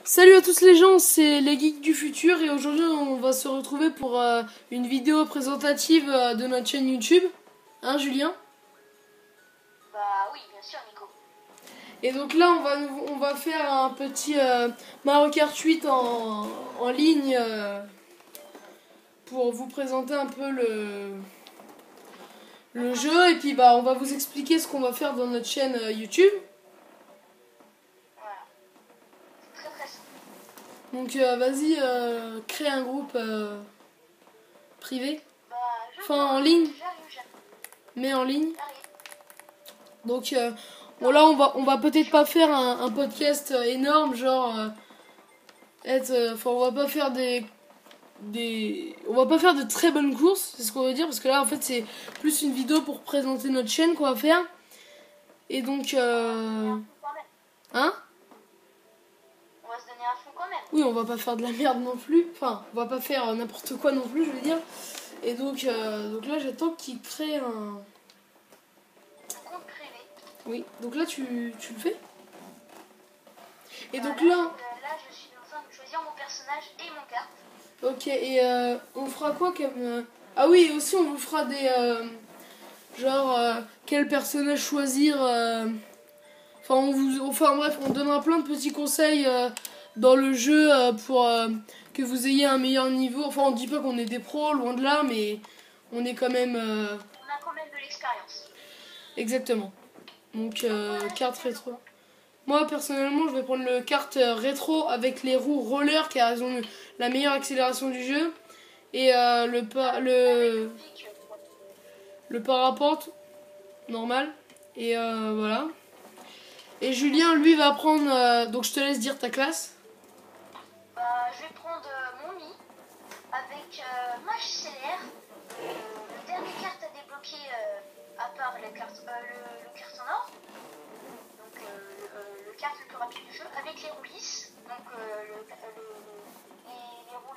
Salut à tous les gens, c'est les geeks du futur et aujourd'hui on va se retrouver pour une vidéo présentative de notre chaîne YouTube. Hein Julien? Bah oui, bien sûr Nico. Et donc là on va faire un petit Mario Kart 8 en ligne pour vous présenter un peu le jeu et puis on va vous expliquer ce qu'on va faire dans notre chaîne YouTube. Voilà. C'est très simple. Donc vas-y, crée un groupe privé, Bah enfin en ligne, j'arrive. mais en ligne. Donc bon là on va peut-être pas faire un podcast énorme genre on va pas faire on va pas faire de très bonnes courses, c'est ce qu'on veut dire, parce que là en fait c'est plus une vidéo pour présenter notre chaîne qu'on va faire. Et donc hein, On va se donner à fond quand même. oui, on va pas faire de la merde non plus, enfin on va pas faire n'importe quoi non plus, je veux dire. Et donc là j'attends qu'il crée un Compte privé. oui, donc là tu le fais. Et donc Là, là je suis en train de choisir mon personnage et mon carte. ok, et on fera quoi comme ah oui, aussi on vous fera des quel personnage choisir enfin bref, on donnera plein de petits conseils dans le jeu pour que vous ayez un meilleur niveau. Enfin, on dit pas qu'on est des pros, loin de là, mais on est quand même On a quand même de l'expérience. exactement. Donc carte rétro. Moi personnellement, je vais prendre le carte rétro avec les roues roller car elles ont la meilleure accélération du jeu et le parapente normal et voilà. Et Julien lui va prendre donc je te laisse dire ta classe. Je vais prendre mon Mi avec Mage Célère, le dernier carte à débloquer à part le carte en or. Donc le carte le plus rapide du jeu avec les roues lisses, donc les roues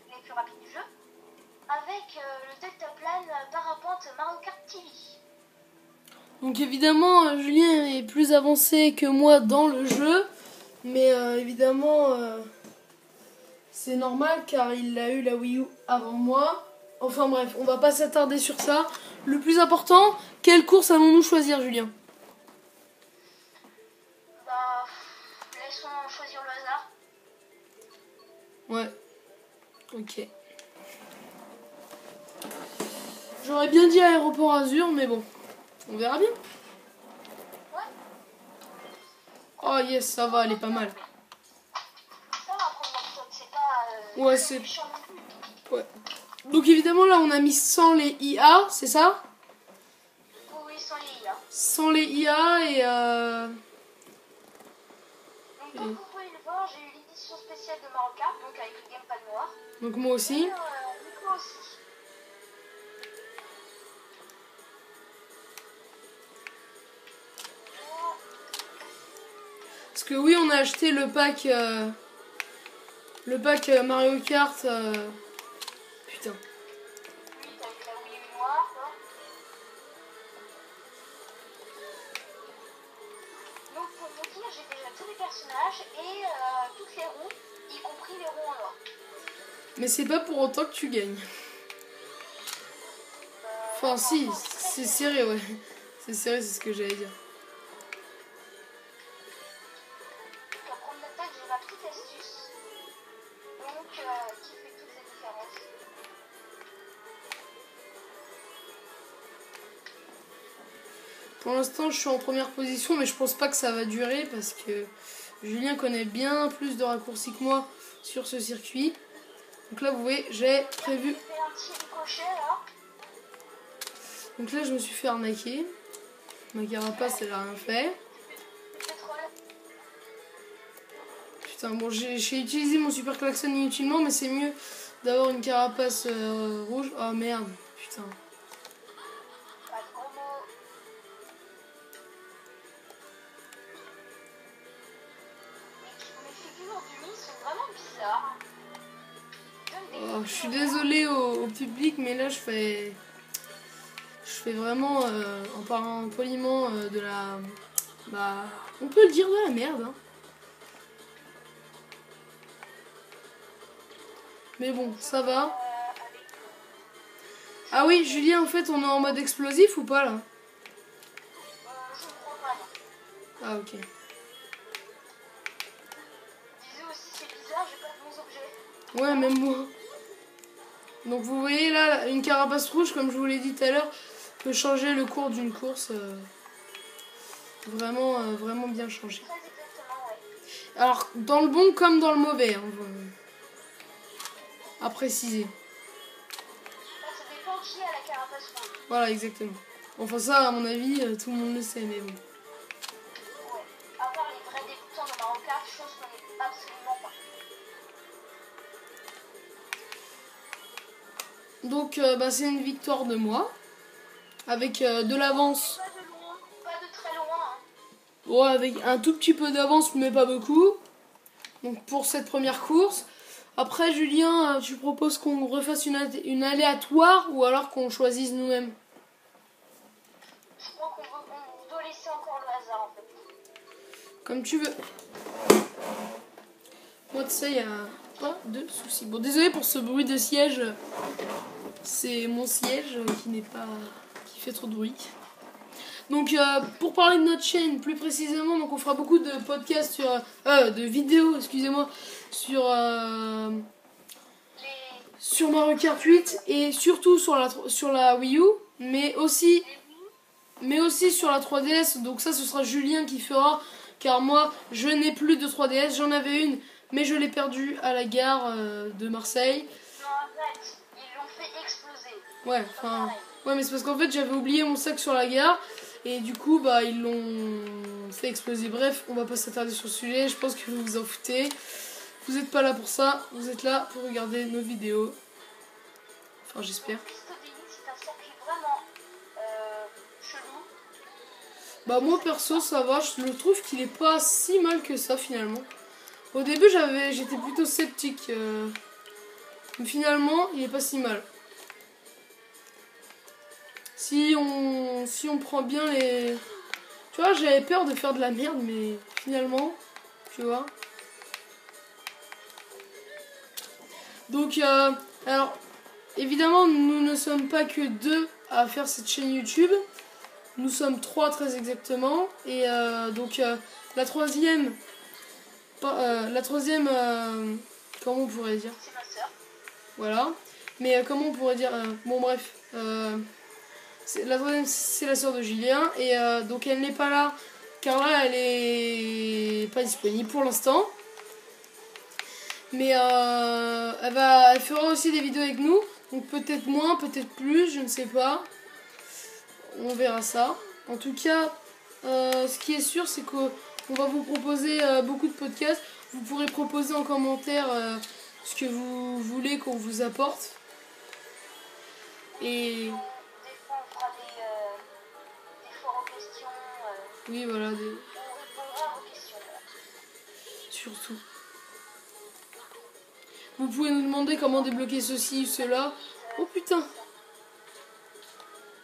les plus rapides du jeu, avec le deltaplane parapente Mario Kart TV. Donc évidemment Julien est plus avancé que moi dans le jeu, mais évidemment c'est normal car il a eu la Wii U avant moi. Enfin bref, on va pas s'attarder sur ça. Le plus important, quelle course allons-nous choisir Julien? Laissons choisir le hasard. Ouais. Ok. J'aurais bien dit Aéroport Azur, mais bon. On verra bien. Ouais. Oh yes, ça va, elle est pas mal. Ça va prendre la méthode, c'est pas Ouais, c'est... méchant non plus. Ouais. Donc évidemment, là, on a mis sans les IA, c'est ça? Oui, sans les IA. Sans les IA et... Donc comme vous pouvez le voir, j'ai eu l'édition spéciale de Mario Kart, donc avec le gamepad noir. Donc moi aussi. Nico aussi. Parce que oui, on a acheté le pack Mario Kart. Putain. Oui, avec la Wii U noire, quoi. Donc pour vous dire, j'ai déjà tous les personnages et toutes les roues, y compris les roues en or. Mais c'est pas pour autant que tu gagnes. Enfin si, c'est serré, ouais. C'est serré, c'est ce que j'allais dire. Pour prendre l'attaque, j'ai ma petite astuce. Donc qui fait toutes les différences. Pour l'instant, je suis en première position, mais je pense pas que ça va durer parce que Julien connaît bien plus de raccourcis que moi sur ce circuit. Donc là, vous voyez, j'ai prévu... J'ai fait un petit ricochet là. Donc là, je me suis fait arnaquer. Ma carapace, elle a rien fait. Putain, bon, j'ai utilisé mon super klaxon inutilement, mais c'est mieux d'avoir une carapace rouge. Oh merde, putain. Pas de gros mots. Les figures du Mi sont vraiment bizarres. Oh, je suis désolée au public, mais là, je fais vraiment, en parlant poliment, de la... Bah, on peut le dire de la merde, hein. Mais bon, ça va. avec Ah oui, Julien, en fait, on est en mode explosif ou pas, là? je ne crois pas, non. Ah, ok. Disais aussi, c'est bizarre, j'ai pas de bons objets. Ouais, même moi. Donc, vous voyez, là, une carapace rouge, comme je vous l'ai dit tout à l'heure, peut changer le cours d'une course. Vraiment bien changé. Très exactement, ouais. Alors, dans le bon comme dans le mauvais, hein, à préciser. Ça dépend qui a la carapace rouge. Voilà, exactement. Enfin, ça, à mon avis, tout le monde le sait, mais bon. Ouais. À part les vrais débutants de Mario Kart, chose qu'on n'est absolument pas. Donc, c'est une victoire de moi. Avec de l'avance. Pas de loin, pas de très loin. Hein. Ouais, avec un tout petit peu d'avance, mais pas beaucoup. Donc, pour cette première course. Après, Julien, tu proposes qu'on refasse une aléatoire ou alors qu'on choisisse nous-mêmes? Je crois qu'on doit laisser encore le hasard en fait. Comme tu veux. Moi, de ça, il n'y a pas de souci. Bon, désolé pour ce bruit de siège. C'est mon siège qui fait trop de bruit. Donc, pour parler de notre chaîne, plus précisément, donc on fera beaucoup de podcasts de vidéos, excusez-moi, sur Mario Kart 8 et surtout sur la Wii U, mais aussi sur la 3DS. Donc ça, ce sera Julien qui fera, car moi, je n'ai plus de 3DS. J'en avais une, mais je l'ai perdue à la gare de Marseille. Non, arrête, ils l'ont fait exploser. Ouais, enfin, ouais, mais c'est parce qu'en fait, j'avais oublié mon sac sur la gare. Et du coup, ils l'ont fait exploser. Bref, on va pas s'attarder sur le sujet. Je pense que vous vous en foutez. Vous n'êtes pas là pour ça. Vous êtes là pour regarder nos vidéos. Enfin, j'espère. C'est un circuit vraiment chelou. Moi, perso, ça va. Je le trouve qu'il est pas si mal que ça, finalement. Au début, j'étais plutôt sceptique. Mais finalement, il est pas si mal. Si on prend bien les... Tu vois, j'avais peur de faire de la merde, mais finalement, tu vois. Donc, alors, évidemment, nous ne sommes pas que deux à faire cette chaîne YouTube. Nous sommes 3 très exactement. Et donc, la troisième, comment on pourrait dire? C'est ma soeur. Voilà. Mais comment on pourrait dire bon, bref. La troisième, c'est la sœur de Julien. Et donc, elle n'est pas là, car là, elle est pas disponible pour l'instant. Mais elle fera aussi des vidéos avec nous. Donc, peut-être moins, peut-être plus, je ne sais pas. On verra ça. En tout cas, ce qui est sûr, c'est qu'on va vous proposer beaucoup de podcasts. Vous pourrez proposer en commentaire ce que vous voulez qu'on vous apporte. Et Des fois, on fera des foires aux questions. oui, voilà, On répondra aux questions. Voilà. surtout. Vous pouvez nous demander comment débloquer ceci ou cela. Oh putain!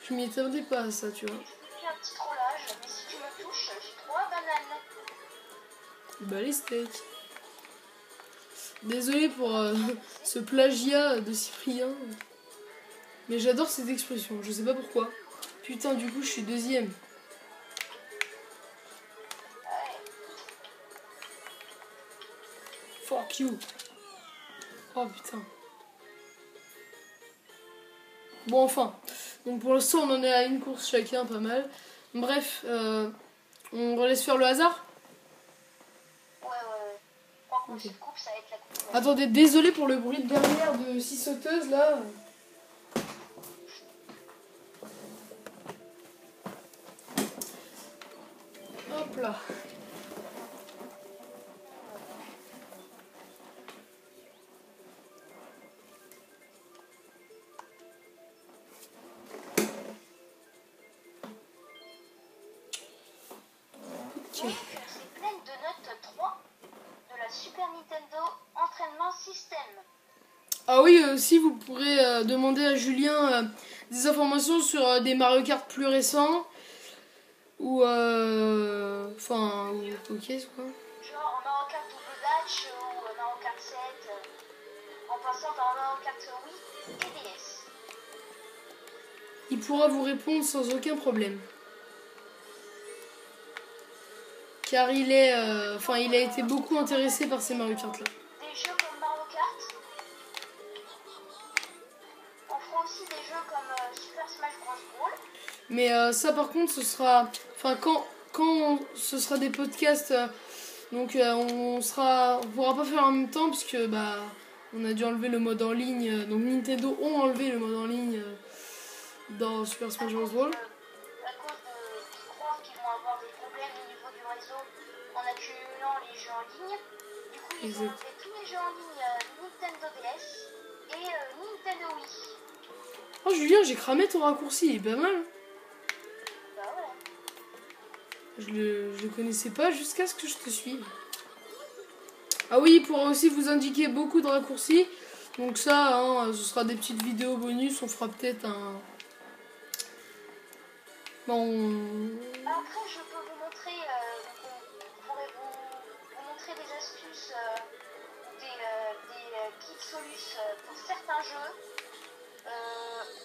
Je m'y attendais pas à ça, tu vois. Je fais un petit trollage, mais si tu me touches, j'ai 3 bananes. Bah les steaks. Désolé pour ce plagiat de Cyprien. Mais j'adore cette expression, je sais pas pourquoi. Putain, du coup, je suis deuxième. Fuck you. Oh putain. Bon, enfin. Donc pour l'instant, on en est à une course chacun, pas mal. Bref, on laisse faire le hasard. Ouais. Je crois qu'on se coupe, ça va être la coupe. Attendez, désolé pour le bruit de derrière de 6 sauteuses là. Hop là. Ok. C'est pleine de notes 3 de la Super Nintendo Entraînement System. Ah oui, aussi vous pourrez demander à Julien des informations sur des Mario Kart plus récents. Ou enfin, ok, quoi. Genre Mario Kart Double Dash ou Mario Kart 7. en passant par Mario Kart Wii et DS. Il pourra vous répondre sans aucun problème. Car il a été beaucoup intéressé par ces Mario Kart là. Des jeux comme Mario Kart. On fera aussi des jeux comme Super Smash Bros. Mais ça par contre ce sera... Enfin quand ce sera des podcasts... donc on pourra pas faire en même temps parce que bah on a dû enlever le mode en ligne. Donc Nintendo ont enlevé le mode en ligne dans Super Smash Bros. À cause de croire qu'ils vont avoir des problèmes au niveau du réseau en accumulant les jeux en ligne. Du coup ils ont enlevé tous les jeux en ligne Nintendo DS et Nintendo Wii. Oh Julien, j'ai cramé ton raccourci, il est pas mal. Bah ouais. Je le connaissais pas jusqu'à ce que je te suive. Ah oui, il pourra aussi vous indiquer beaucoup de raccourcis. Donc ça, hein, ce sera des petites vidéos bonus. On fera peut-être un... Bon... Après, je peux vous montrer, on pourrait vous montrer des astuces, des guides solus pour certains jeux,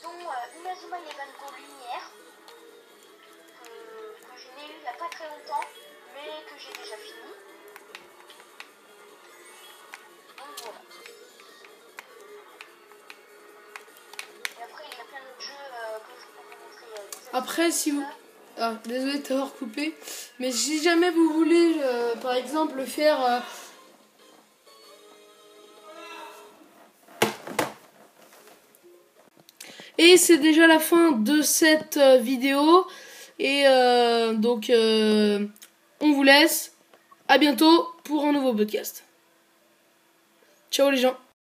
dont Inazuma Eleven Go Lumière, que je n'ai eu il n'y a pas très longtemps, mais que j'ai déjà fini. Donc voilà. Et après, il y a plein d'autres jeux que je peux vous montrer. Après, si vous... Ah, désolé de t'avoir coupé. Mais si jamais vous voulez, par exemple, faire... Et c'est déjà la fin de cette vidéo. Et donc, on vous laisse. À bientôt pour un nouveau podcast. Ciao les gens.